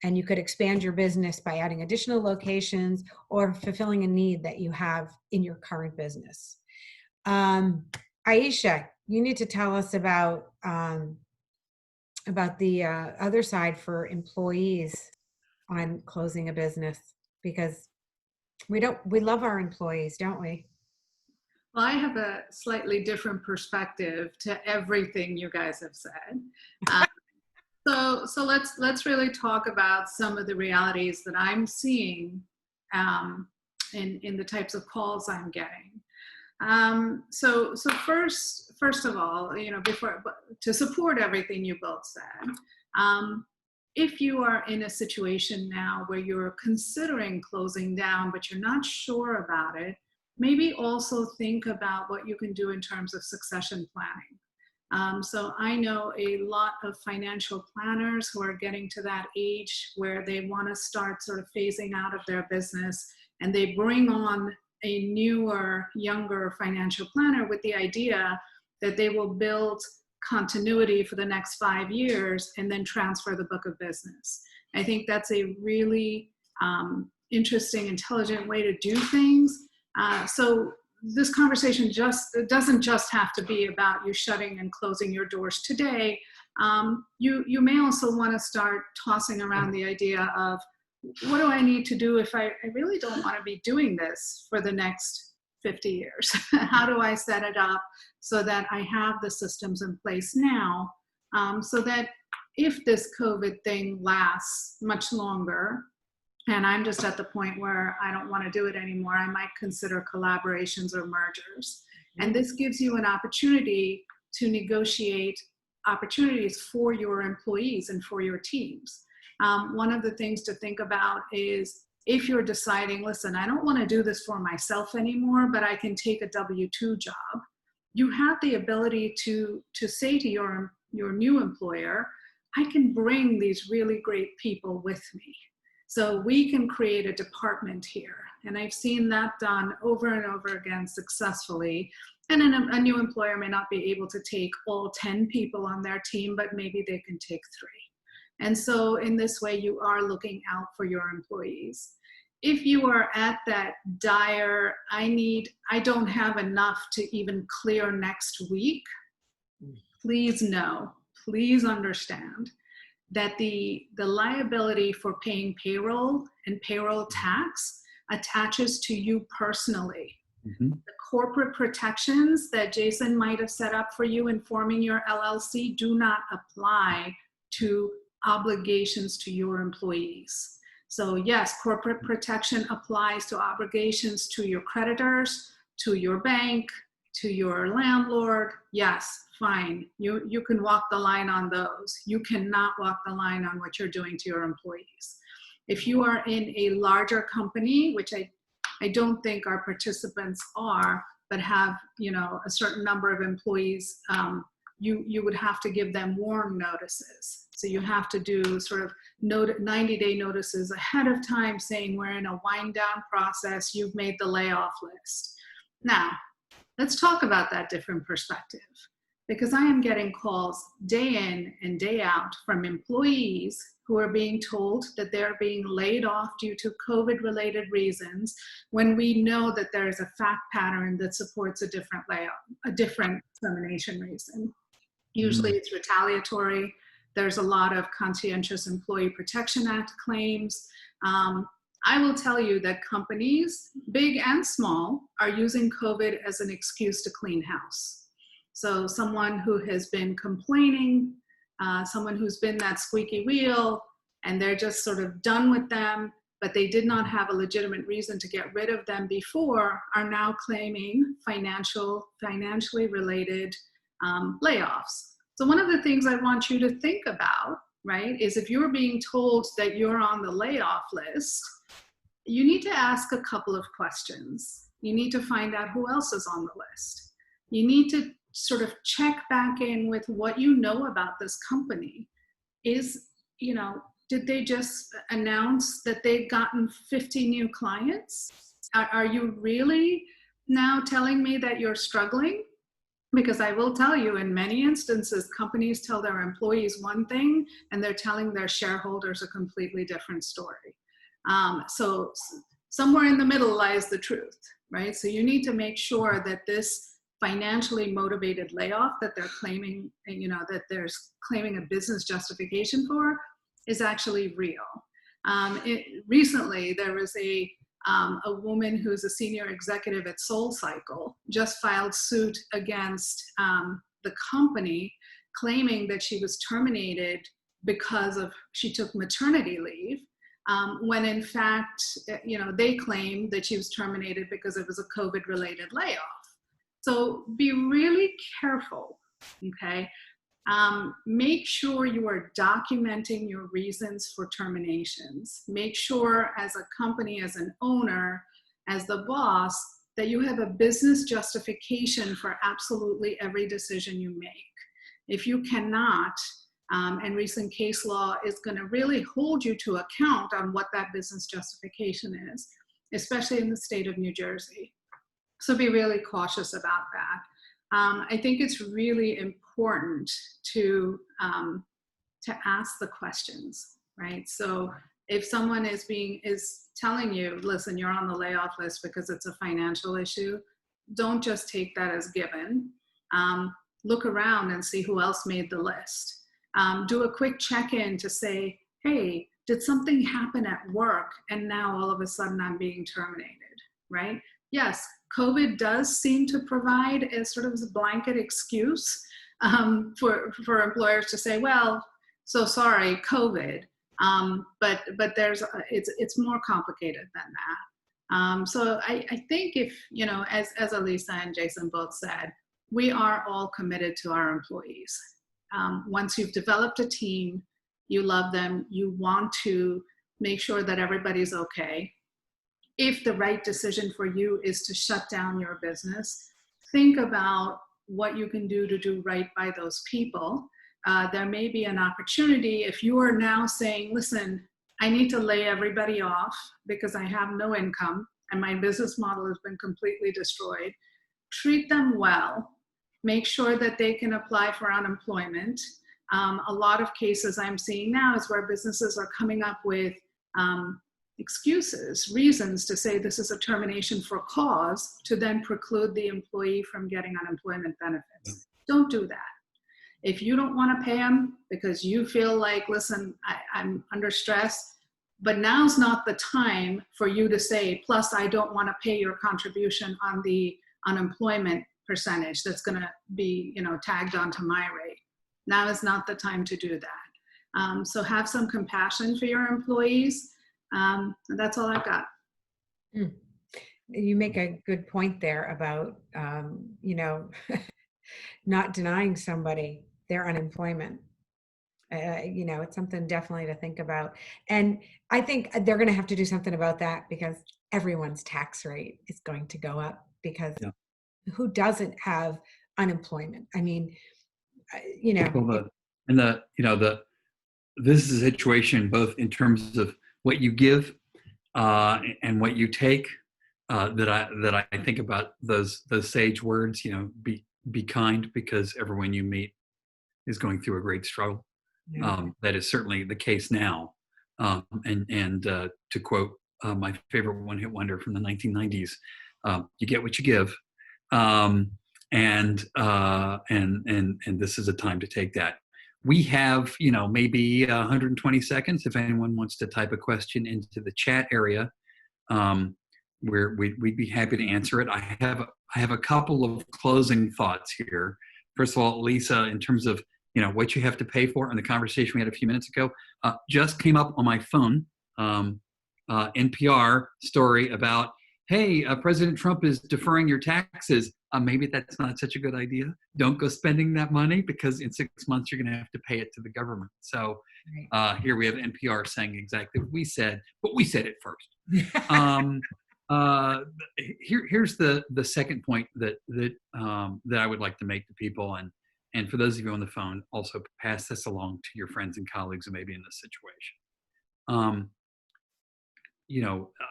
And you could expand your business by adding additional locations or fulfilling a need that you have in your current business. Aisha, you need to tell us about the other side for employees on closing a business, because we love our employees, don't we? Well, I have a slightly different perspective to everything you guys have said. So let's really talk about some of the realities that I'm seeing in the types of calls I'm getting. So first of all, to support everything you both said, if you are in a situation now where you're considering closing down, but you're not sure about it, maybe also think about what you can do in terms of succession planning. So I know a lot of financial planners who are getting to that age where they want to start sort of phasing out of their business, and they bring on a newer, younger financial planner with the idea that they will build continuity for the next 5 years and then transfer the book of business. I think that's a really interesting, intelligent way to do things. So this conversation doesn't just have to be about you shutting and closing your doors today. You may also want to start tossing around the idea of, what do I need to do if I really don't want to be doing this for the next 50 years? How do I set it up so that I have the systems in place now, so that if this COVID thing lasts much longer, and I'm just at the point where I don't want to do it anymore, I might consider collaborations or mergers. And this gives you an opportunity to negotiate opportunities for your employees and for your teams. One of the things to think about is, if you're deciding, listen, I don't want to do this for myself anymore, but I can take a W-2 job, you have the ability to say to your new employer, I can bring these really great people with me. So we can create a department here. And I've seen that done over and over again successfully. And a new employer may not be able to take all 10 people on their team, but maybe they can take 3. And so in this way, you are looking out for your employees. If you are at that dire, I don't have enough to even clear next week, please know, please understand that the liability for paying payroll and payroll tax attaches to you personally. Mm-hmm. The corporate protections that Jason might have set up for you in forming your LLC do not apply to obligations to your employees. So yes, corporate protection applies to obligations to your creditors, to your bank, to your landlord. Yes, fine. You can walk the line on those. You cannot walk the line on what you're doing to your employees. If you are in a larger company, which I don't think our participants are, but have a certain number of employees, you would have to give them warn notices. So you have to do sort of 90-day notices ahead of time saying we're in a wind down process, you've made the layoff list. Now, let's talk about that different perspective, because I am getting calls day in and day out from employees who are being told that they're being laid off due to COVID-related reasons, when we know that there is a fact pattern that supports a different layoff, a different termination reason. Usually it's retaliatory. There's a lot of conscientious Employee Protection Act claims. I will tell you that companies, big and small, are using COVID as an excuse to clean house. So someone who has been complaining, someone who's been that squeaky wheel, and they're just sort of done with them, but they did not have a legitimate reason to get rid of them before, are now claiming financially related layoffs. So one of the things I want you to think about, right, is if you're being told that you're on the layoff list, you need to ask a couple of questions. You need to find out who else is on the list. You need to sort of check back in with what you know about this company. Did they just announce that they've gotten 50 new clients? Are you really now telling me that you're struggling? Because I will tell you, in many instances, companies tell their employees one thing and they're telling their shareholders a completely different story. So somewhere in the middle lies the truth, right? So you need to make sure that this financially motivated layoff that they're claiming, that there's claiming a business justification for is actually real. Recently, there was a woman who's a senior executive at SoulCycle just filed suit against the company, claiming that she was terminated because she took maternity leave, when in fact, they claimed that she was terminated because it was a COVID-related layoff. So be really careful, okay? Make sure you are documenting your reasons for terminations. Make sure as a company, as an owner, as the boss, that you have a business justification for absolutely every decision you make. If you cannot, and recent case law is going to really hold you to account on what that business justification is, especially in the state of New Jersey. So be really cautious about that. I think it's really important to ask the questions, right? So if someone is telling you, listen, you're on the layoff list because it's a financial issue, don't just take that as given. Look around and see who else made the list. Do a quick check-in to say, hey, did something happen at work and now all of a sudden I'm being terminated, right? Yes, COVID does seem to provide a sort of a blanket excuse for employers to say, well, so sorry, COVID. But it's more complicated than that. So I think if, as Elisa and Jason both said, we are all committed to our employees. Once you've developed a team, you love them, you want to make sure that everybody's okay. If the right decision for you is to shut down your business, think about what you can do to do right by those people. There may be an opportunity if you are now saying, listen, I need to lay everybody off because I have no income and my business model has been completely destroyed. Treat them well. Make sure that they can apply for unemployment. A lot of cases I'm seeing now is where businesses are coming up with excuses, reasons to say this is a termination for cause to then preclude the employee from getting unemployment benefits. Yeah. Don't do that. If you don't want to pay them because you feel like, listen, I'm under stress, but now's not the time for you to say, plus I don't want to pay your contribution on the unemployment percentage that's going to be, tagged onto my rate. Now is not the time to do that. So have some compassion for your employees. That's all I've got. You make a good point there about, not denying somebody their unemployment. It's something definitely to think about. And I think they're going to have to do something about that because everyone's tax rate is going to go up because who doesn't have unemployment? I mean, Well, this is a situation both in terms of what you give and what you take that I think about those sage words. Be kind because everyone you meet is going through a great struggle. Yeah. That is certainly the case now. And to quote my favorite one-hit wonder from the 1990s, "You get what you give," and this is a time to take that. We have, maybe 120 seconds. If anyone wants to type a question into the chat area, we'd be happy to answer it. I have a couple of closing thoughts here. First of all, Lisa, in terms of what you have to pay for, and the conversation we had a few minutes ago, just came up on my phone. NPR story about, hey, President Trump is deferring your taxes. Maybe that's not such a good idea. Don't go spending that money because in 6 months you're going to have to pay it to the government. So here we have NPR saying exactly what we said, but we said it first. Here's the second point that I would like to make to people, and for those of you on the phone, also pass this along to your friends and colleagues who may be in this situation.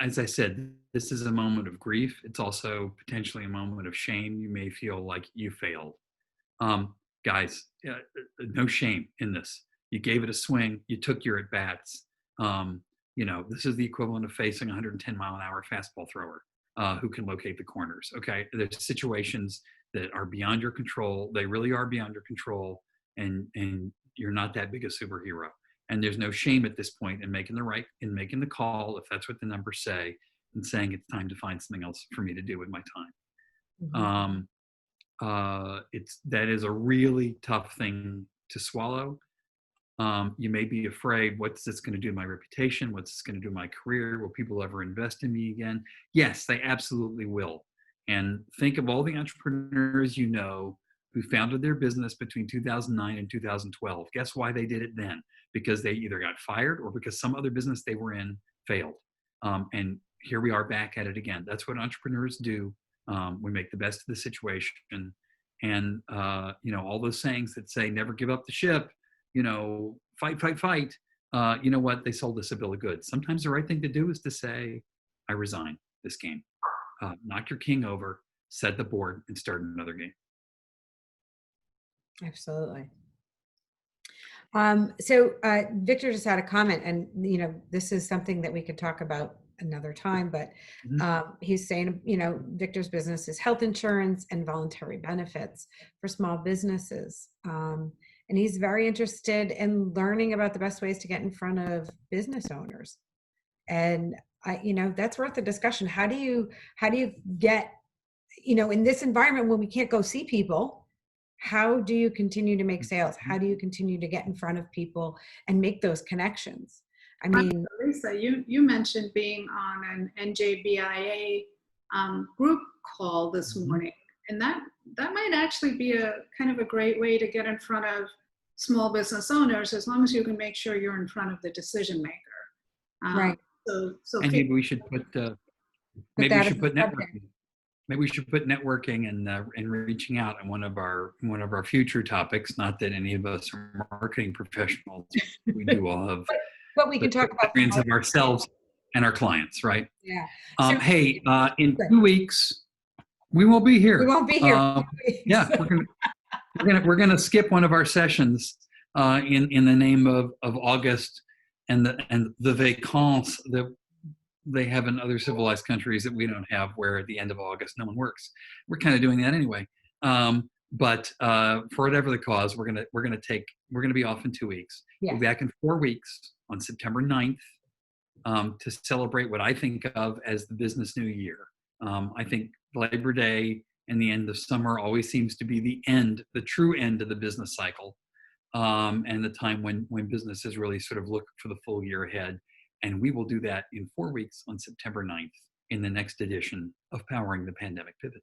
As I said, this is a moment of grief. It's also potentially a moment of shame. You may feel like you failed Guys, no shame in this. You gave it a swing. You took your at bats. This is the equivalent of facing a 110-mile-an-hour fastball thrower who can locate the corners. Okay, there's situations that are beyond your control. They really are beyond your control, and you're not that big a superhero. And there's no shame at this point in making the call if that's what the numbers say, and saying it's time to find something else for me to do with my time. That is a really tough thing to swallow. You may be afraid, what's this going to do to my reputation? What's this going to do to my career? Will people ever invest in me again? Yes, they absolutely will. And think of all the entrepreneurs you know who founded their business between 2009 and 2012. Guess why they did it then? Because they either got fired or because some other business they were in failed. And here we are back at it again. That's what entrepreneurs do. We make the best of the situation. And, all those sayings that say, never give up the ship, fight, fight, fight. You know what? They sold us a bill of goods. Sometimes the right thing to do is to say, I resign this game. Knock your king over, set the board, and start another game. Absolutely. So Victor just had a comment, and this is something that we could talk about another time, but he's saying, Victor's business is health insurance and voluntary benefits for small businesses. And he's very interested in learning about the best ways to get in front of business owners. And that's worth a discussion. How do you get, in this environment when we can't go see people, how do you continue to make sales? How do you continue to get in front of people and make those connections? I mean, Lisa, you mentioned being on an NJBIA group call this morning, and that might actually be a kind of a great way to get in front of small business owners, as long as you can make sure you're in front of the decision maker. Right. So and maybe we should put networking. Maybe we should put networking and reaching out on one of our future topics. Not that any of us are marketing professionals. We do all have. But we can talk about experience of ourselves and our clients, right? Yeah. Hey, in 2 weeks, we won't be here. We won't be here. Yeah, we're gonna skip one of our sessions in the name of August and the vacances that they have in other civilized countries that we don't have, where at the end of August no one works. We're kind of doing that anyway. But for whatever the cause, we're gonna be off in 2 weeks. Yeah. We'll be back in 4 weeks on September 9th to celebrate what I think of as the business new year. I think Labor Day and the end of summer always seems to be the true end of the business cycle, and the time when businesses really sort of look for the full year ahead. And we will do that in 4 weeks on September 9th in the next edition of Powering the Pandemic Pivot.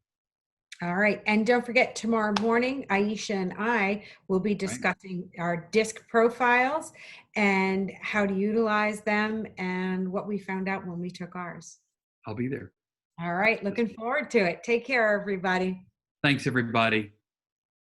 All right. And don't forget, tomorrow morning, Aisha and I will be discussing our DISC profiles and how to utilize them and what we found out when we took ours. I'll be there. All right. Looking forward to it. Take care, everybody. Thanks, everybody.